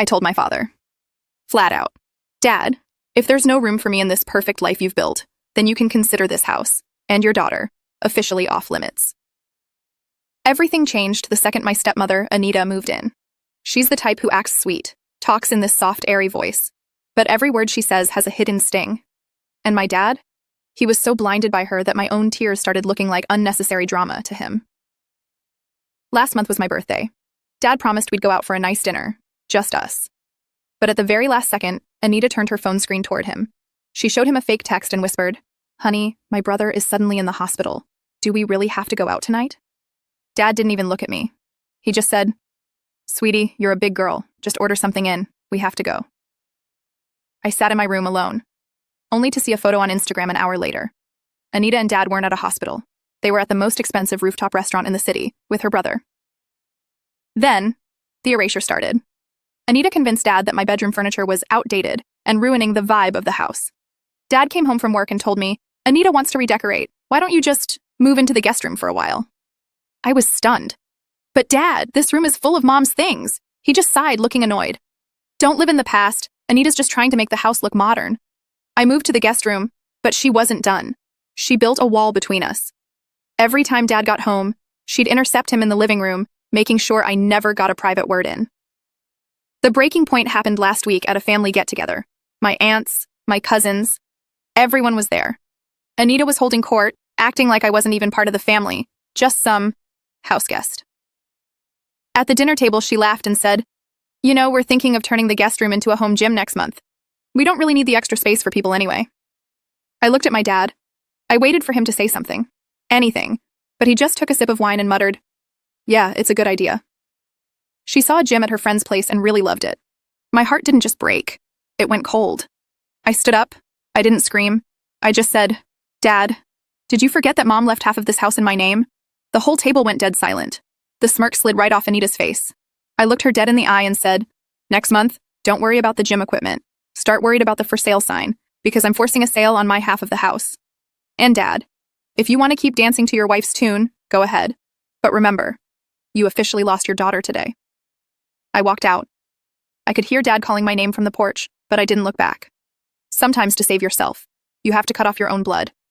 I told my father. Flat out. Dad, if there's no room for me in this perfect life you've built, then you can consider this house, and your daughter, officially off limits. Everything changed the second my stepmother, Anita, moved in. She's the type who acts sweet, talks in this soft, airy voice, but every word she says has a hidden sting. And my dad? He was so blinded by her that my own tears started looking like unnecessary drama to him. Last month was my birthday. Dad promised we'd go out for a nice dinner, just us. But at the very last second, Anita turned her phone screen toward him. She showed him a fake text and whispered, "Honey, my brother is suddenly in the hospital. Do we really have to go out tonight?" Dad didn't even look at me. He just said, "Sweetie, you're a big girl. Just order something in. We have to go." I sat in my room alone, only to see a photo on Instagram an hour later. Anita and Dad weren't at a hospital. They were at the most expensive rooftop restaurant in the city, with her brother. Then, the erasure started. Anita convinced Dad that my bedroom furniture was outdated and ruining the vibe of the house. Dad came home from work and told me, "Anita wants to redecorate. Why don't you just move into the guest room for a while?" I was stunned. "But Dad, this room is full of Mom's things." He just sighed, looking annoyed. "Don't live in the past. Anita's just trying to make the house look modern." I moved to the guest room, but she wasn't done. She built a wall between us. Every time Dad got home, she'd intercept him in the living room, making sure I never got a private word in. The breaking point happened last week at a family get-together. My aunts, my cousins, everyone was there. Anita was holding court, acting like I wasn't even part of the family, just some house guest. At the dinner table, she laughed and said, "You know, we're thinking of turning the guest room into a home gym next month. We don't really need the extra space for people anyway." I looked at my dad. I waited for him to say something. Anything. But he just took a sip of wine and muttered, "Yeah, it's a good idea." She saw a gym at her friend's place and really loved it. My heart didn't just break. It went cold. I stood up. I didn't scream. I just said, "Dad, did you forget that Mom left half of this house in my name?" The whole table went dead silent. The smirk slid right off Anita's face. I looked her dead in the eye and said, "Next month, don't worry about the gym equipment. Start worried about the for sale sign, because I'm forcing a sale on my half of the house. And Dad, if you want to keep dancing to your wife's tune, go ahead. But remember, you officially lost your daughter today." I walked out. I could hear Dad calling my name from the porch, but I didn't look back. Sometimes to save yourself, you have to cut off your own blood.